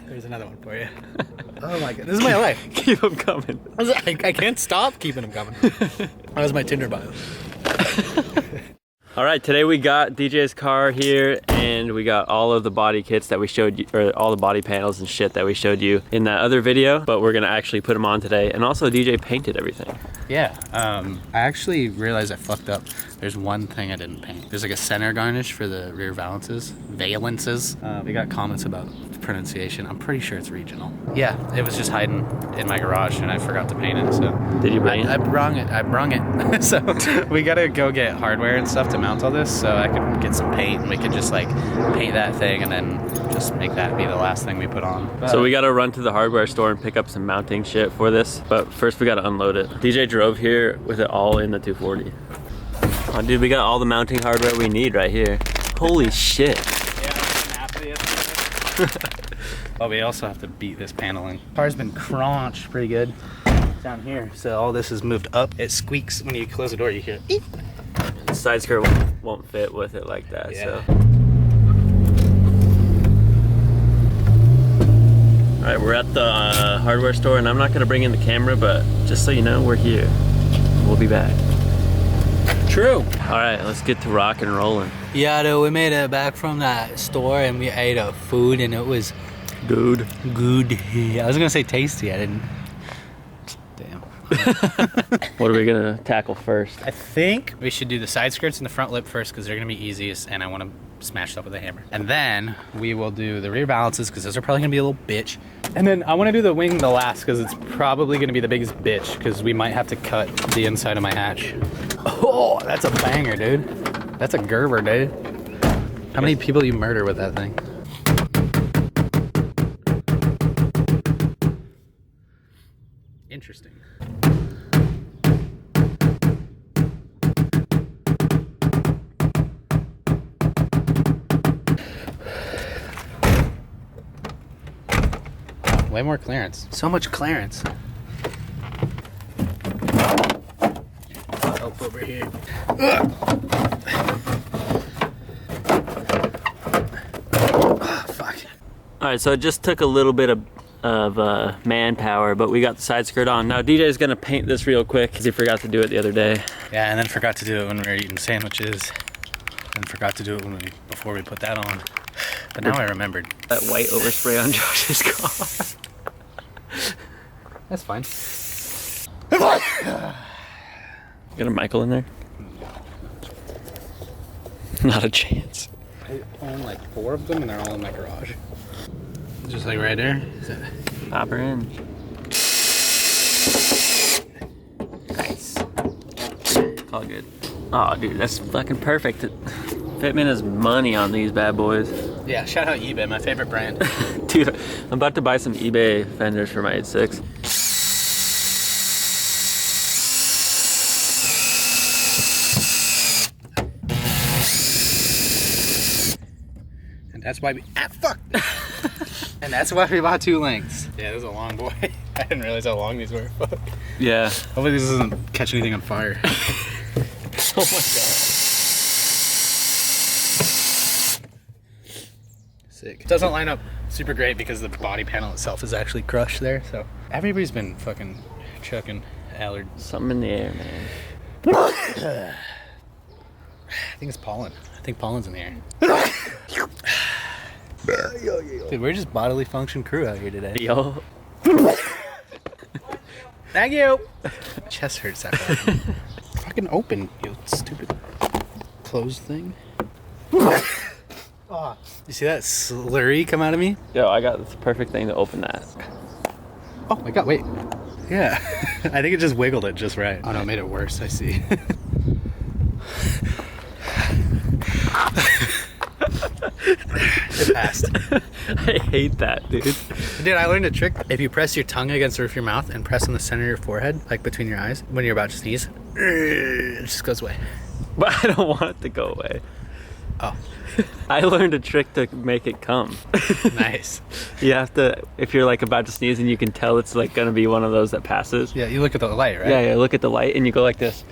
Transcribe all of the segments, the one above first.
There's another one for you. Oh my god, this is my life. Keep them coming. I can't stop keeping them coming. That was my Tinder bio. All right, today we got DJ's car here and we got all of the body kits that we showed you, or all the body panels and shit that we showed you in that other video, but we're gonna actually put them on today. And also DJ painted everything. Yeah, I actually realized I fucked up. There's one thing I didn't paint. There's like a center garnish for the rear valances. We got comments about the pronunciation. I'm pretty sure it's regional. Yeah, it was just hiding in my garage and I forgot to paint it, so. Did you bring it? I brung it. So we gotta go get hardware and stuff to mount all this so I could get some paint and we could just like paint that thing and then just make that be the last thing we put on. So we gotta run to the hardware store and pick up some mounting shit for this, but first we gotta unload it. DJ drove here with it all in the 240. Oh dude, we got all the mounting hardware we need right here. Holy shit. Oh, we also have to beat this paneling. Car's been crunched pretty good down here, so all this is moved up. It squeaks when you close the door, you hear it. The side skirt won't fit with it like that, yeah. So. All right, we're at the hardware store and I'm not gonna bring in the camera, but just so you know, we're here. We'll be back. True. All right, let's get to rock and rolling. Yeah, dude, we made it back from that store and we ate food and it was good. Good. I was gonna say tasty, I didn't. Damn. What are we gonna tackle first? I think we should do the side skirts and the front lip first because they're gonna be easiest and I want to smash it up with a hammer. And then we will do the rear balances because those are probably gonna be a little bitch. And then I want to do the wing the last because it's probably gonna be the biggest bitch because we might have to cut the inside of my hatch. Oh, that's a banger, dude. That's a Gerber, dude. How many people you murder with that thing? Interesting. Way more clearance. So much clearance. Help over here. Oh, fuck. All right, so it just took a little bit of manpower, but we got the side skirt on. Now DJ's gonna paint this real quick because he forgot to do it the other day. Yeah, and then forgot to do it when we were eating sandwiches. And forgot to do it before we put that on. But now I remembered. That white overspray on Josh's car. That's fine. Got a Michael in there? Not a chance. I own like 4 of them and they're all in my garage. Just like right there. Pop her in. Nice. All good. Oh, dude, that's fucking perfect. Fitment is money on these bad boys. Yeah, shout out eBay, my favorite brand. Dude, I'm about to buy some eBay fenders for my 8.6. That's why we fuck. And that's why we bought 2 lengths. Yeah, this is a long boy. I didn't realize how long these were. Fuck. Yeah. Hopefully this doesn't catch anything on fire. Oh my god. Sick. It doesn't line up super great because the body panel itself is actually crushed there. So everybody's been fucking chucking Allard. Something in the air, man. I think it's pollen. I think pollen's in the air. Dude, we're just bodily function crew out here today. Yo. Thank you. Chest hurts that bad. Fucking open, you stupid closed thing. Oh, you see that slurry come out of me? Yo, I got the perfect thing to open that. Oh my god, wait. Yeah. I think it just wiggled it just right. Oh no, it made it worse, I see. It passed. I hate that, dude. Dude, I learned a trick. If you press your tongue against the roof of your mouth and press on the center of your forehead, like between your eyes, when you're about to sneeze, it just goes away. But I don't want it to go away. Oh. I learned a trick to make it come. Nice. You have to, if you're like about to sneeze and you can tell it's like gonna be one of those that passes. Yeah, you look at the light, right? Yeah, look at the light and you go like this.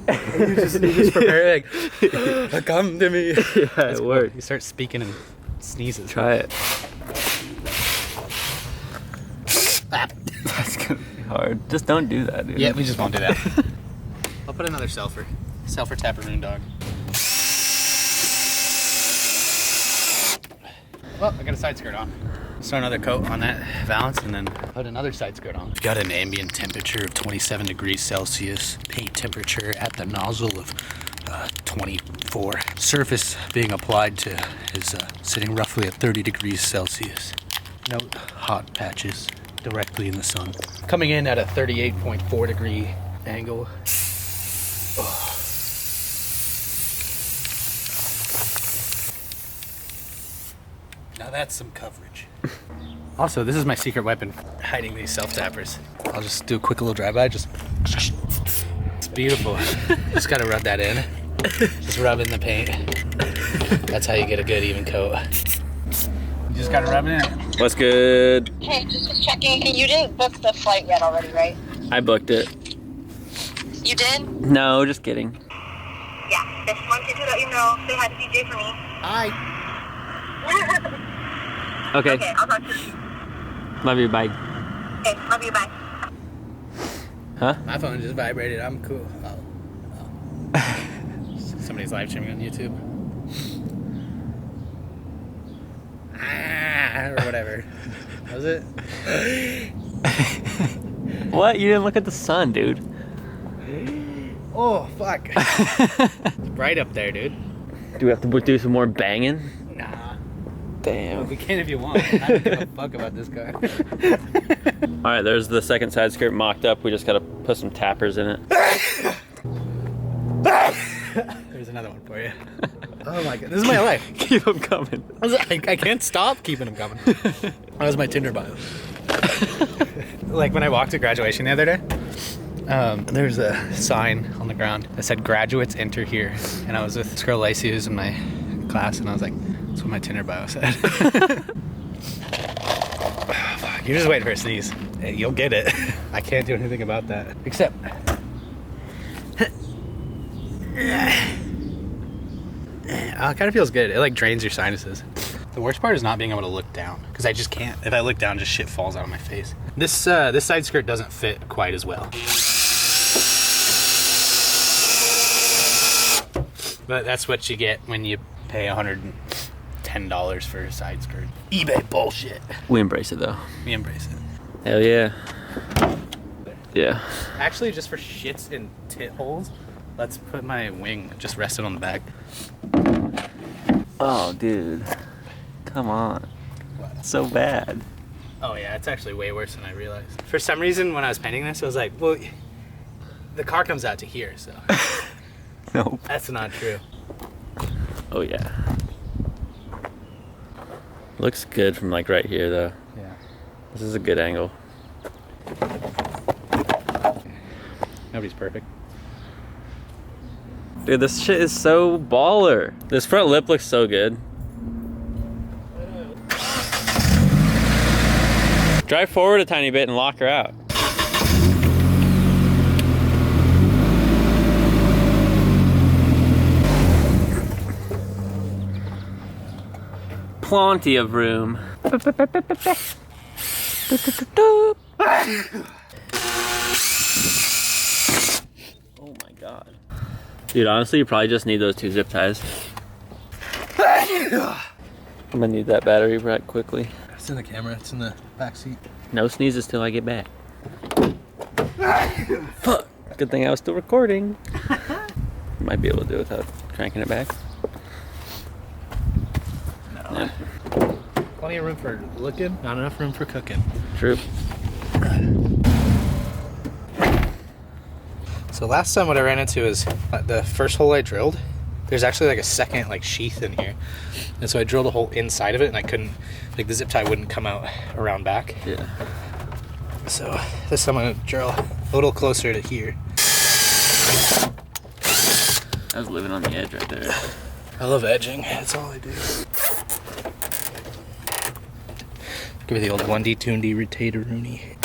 you just prepare like, come to me. Yeah, it worked. You start speaking in sneezes. Try it. Ah. That's gonna be hard. Just don't do that, dude. Yeah, we just won't do that. I'll put another Selfer Taparoon dog. Well, I got a side skirt on. Start another coat on that valance and then put another side skirt on. We've got an ambient temperature of 27 degrees Celsius. Paint temperature at the nozzle of 24. Surface being applied to is sitting roughly at 30 degrees Celsius. Note hot patches directly in the sun. Coming in at a 38.4 degree angle. Oh. Now that's some coverage. Also, this is my secret weapon, hiding these self-tappers. I'll just do a quick little drive-by, just... It's beautiful. Just gotta rub that in. Just rub in the paint. That's how you get a good even coat. You just gotta rub it in. What's good? Hey, just checking. You didn't book the flight yet already, right? I booked it. You did? No, just kidding. Yeah, just wanted to let you know. Say hi to DJ for me. Hi. Okay. Okay, I'll talk to you. Love you, bye. Okay, love you, bye. Huh? My phone just vibrated. I'm cool. Oh. Somebody's live streaming on YouTube. Or whatever. Was it? What? You didn't look at the sun, dude. Oh, fuck. It's bright up there, dude. Do we have to do some more banging? Nah. Damn. We can if you want. I don't give a fuck about this car. Alright, there's the second side skirt mocked up. We just gotta put some tappers in it. There's another one for you. Oh my god, this is my life. Keep them coming. I can't stop keeping them coming. That was my Tinder bio. Like when I walked to graduation the other day, there's a sign on the ground that said "Graduates enter here," and I was with this girl Lacey who's in my class, and I was like, "That's what my Tinder bio said." You're just waiting for a sneeze. Hey, you'll get it. I can't do anything about that except. It kind of feels good. It like drains your sinuses. The worst part is not being able to look down because I just can't. If I look down, just shit falls out of my face. This side skirt doesn't fit quite as well. But that's what you get when you pay $110 for a side skirt. eBay bullshit. We embrace it though. We embrace it. Hell yeah. Yeah. Actually, just for shits and tit holes, let's put my wing just rested on the back. Oh, dude. Come on. What? So bad. Oh yeah, it's actually way worse than I realized. For some reason, when I was painting this, I was like, well, the car comes out to here, so. Nope. That's not true. Oh yeah. Looks good from like right here though. Yeah. This is a good angle. Nobody's perfect. Dude, this shit is so baller. This front lip looks so good. Drive forward a tiny bit and lock her out. Plenty of room. Oh my god. Dude, honestly, you probably just need those 2 zip ties. I'm gonna need that battery back quickly. It's in the camera. It's in the back seat. No sneezes till I get back. Fuck. Good thing I was still recording. Might be able to do it without cranking it back. No. Yeah. Plenty of room for looking, not enough room for cooking. True. So last time what I ran into is the first hole I drilled, there's actually like a second like sheath in here. And so I drilled a hole inside of it and I couldn't, like the zip tie wouldn't come out around back. Yeah. So this time I'm gonna drill a little closer to here. I was living on the edge right there. I love edging, that's all I do. Give me the old 1D, 2D rotator-rooney.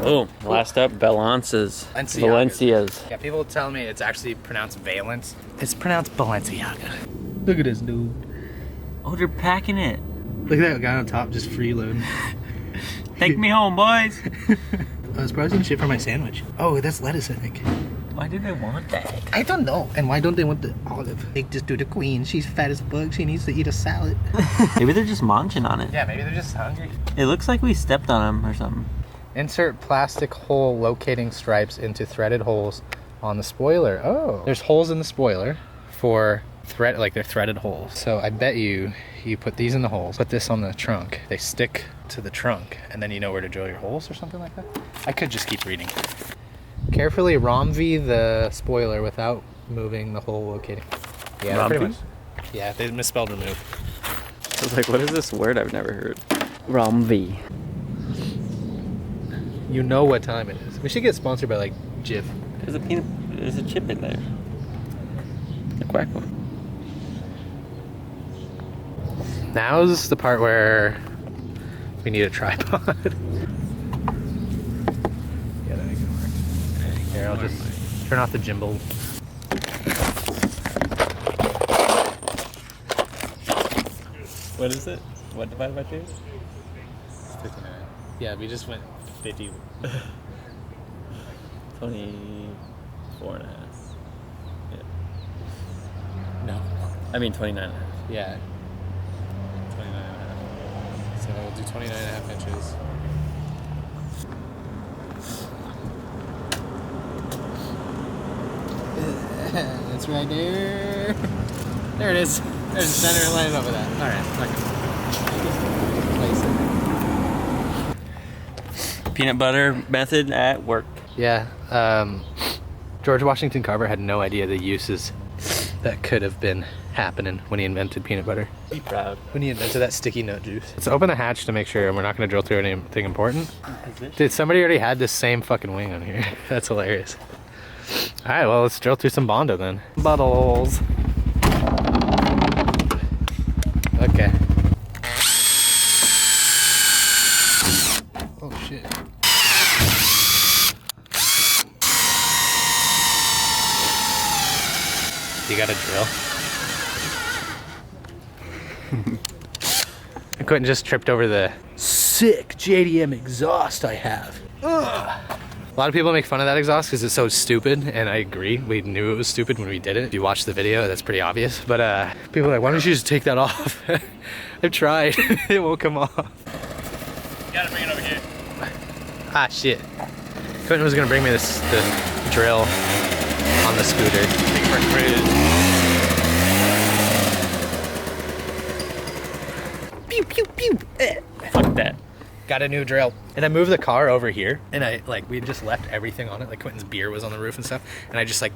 Oh, last up, Balances. Valencias. Yeah, people tell me it's actually pronounced Valence. It's pronounced Balenciaga. Look at this dude. Oh, they're packing it. Look at that guy on top just freeloading. Take me home, boys. I was browsing shit for my sandwich. Oh, that's lettuce, I think. Why do they want that? I don't know. And why don't they want the olive? They just do the queen. She's fat as bug. She needs to eat a salad. Maybe they're just munching on it. Yeah, maybe they're just hungry. It looks like we stepped on them or something. Insert plastic hole locating stripes into threaded holes on the spoiler. Oh. There's holes in the spoiler for thread, like they're threaded holes. So I bet you put these in the holes, put this on the trunk. They stick to the trunk and then you know where to drill your holes or something like that. I could just keep reading. Carefully ROMV the spoiler without moving the hole locating. Yeah, pretty much. Yeah, they misspelled remove. I was like, what is this word I've never heard? ROMV. You know what time it is. We should get sponsored by like Jif. There's a chip in there. A quack one. Now's the part where we need a tripod. Yeah, that ain't gonna work. Here, I'll just turn off the gimbal. What is it? What divided by 2? 59. Yeah, we just went 50. 24 and a half. Yeah. No. I mean 29 and a half. Yeah. 29 and a half. So we'll do 29 and a half inches. It's right there. There it is. There's the center. Line it up with that. All right. Place it. Peanut butter method at work. Yeah. George Washington Carver had no idea the uses that could have been happening when he invented peanut butter. Be proud. When he invented that sticky note juice. Let's open the hatch to make sure we're not going to drill through anything important. Dude, somebody already had this same fucking wing on here. That's hilarious. All right, well, let's drill through some Bondo then. Bottles. Okay. Oh shit. You got a drill? I couldn't just tripped over the sick JDM exhaust I have. Ugh. A lot of people make fun of that exhaust because it's so stupid, and I agree. We knew it was stupid when we did it. If you watch the video, that's pretty obvious. But people are like, why don't you just take that off? I've tried. It won't come off. You gotta bring it over here. Ah, shit. Quentin was gonna bring me the drill on the scooter. Take for a cruise. Pew, pew, pew. Fuck that. Got a new drill. And I moved the car over here, and we just left everything on it. Like Quentin's beer was on the roof and stuff. And I just let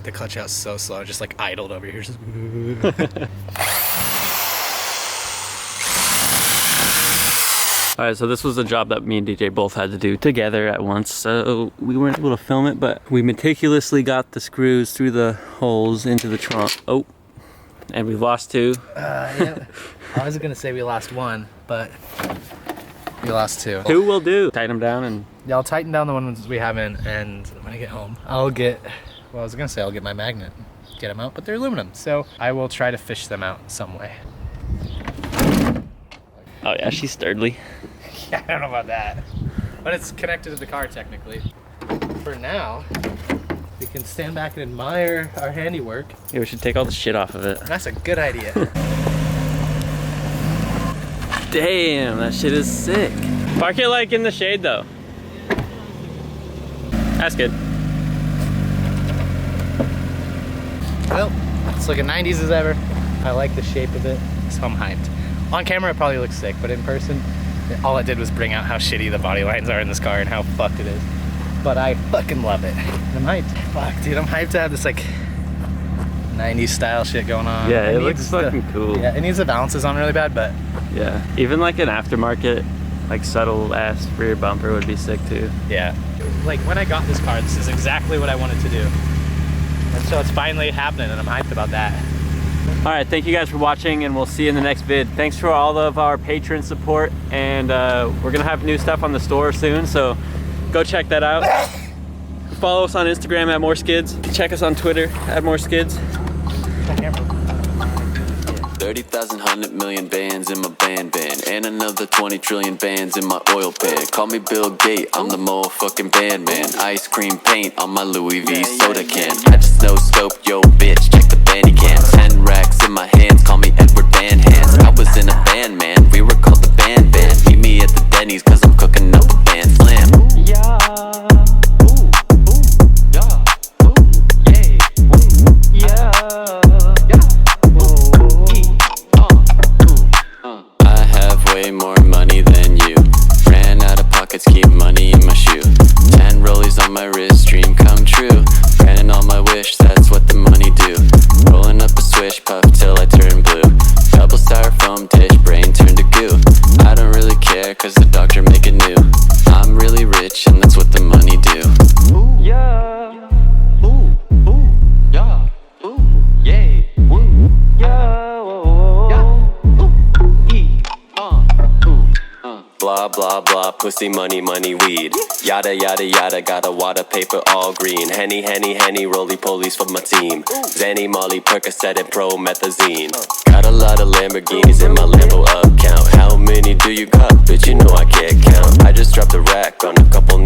the clutch out so slow. I just like idled over here. Just All right, so this was a job that me and DJ both had to do together at once. So we weren't able to film it, but we meticulously got the screws through the holes into the trunk. Oh, and we've lost 2. yeah. I was gonna say we lost 1, but we lost 2. 2 will do. Tighten them down and... Yeah, I'll tighten down the ones we haven't, and when I get home, I'll get my magnet, get them out, but they're aluminum, so I will try to fish them out some way. Oh yeah, she's sturdly. Yeah, I don't know about that, but it's connected to the car technically. For now, we can stand back and admire our handiwork. Yeah, we should take all the shit off of it. That's a good idea. Damn, that shit is sick. Park it like in the shade though. That's good. Well, it's looking 90s as ever. I like the shape of it, so I'm hyped. On camera it probably looks sick, but in person, all it did was bring out how shitty the body lines are in this car and how fucked it is. But I fucking love it. I'm hyped. Fuck, dude, I'm hyped to have this like 90s style shit going on. Yeah, it looks fucking cool. Yeah, it needs the balances on really bad, but yeah, even like an aftermarket, like subtle ass rear bumper would be sick too. yeah. Like when I got this car, this is exactly what I wanted to do. And so it's finally happening and I'm hyped about that. All right, thank you guys for watching and we'll see you in the next vid. Thanks for all of our patron support and we're gonna have new stuff on the store soon, so go check that out. Follow us on Instagram at More Skids. Check us on Twitter at More Skids. 30,000, 100 million bands in my band. And another 20 trillion bands in my oil pan. Call me Bill Gates, I'm the motherfucking bandman. Ice cream paint on my Louis V soda can. I just no scope, yo bitch, check the bandy cam. 10 racks in my hands, call me Edward Van Hands. I was in a band, man, we were called the Band Band. Meet me at the Denny's, cause I'm cooking up a band slam. I have way more money than you. Ran out of pockets, keep money in my shoe. 10 rollies on my wrist, dream come true. Granting all my wish, that's what the money do. Rolling up a swish, puff till I turn blue. Double styrofoam dish, brain turned to goo. I don't really care, cause the doctor make it new. I'm really rich, and that's what the money do. Blah blah blah, pussy, money, money, weed. Yada yada yada, got a wad of paper all green. Henny, henny, henny, roly polies for my team. Zanny, Molly, Percocet, and promethazine. Got a lot of Lamborghinis in my Lambo account. How many do you got? Bitch, you know I can't count. I just dropped a rack on a couple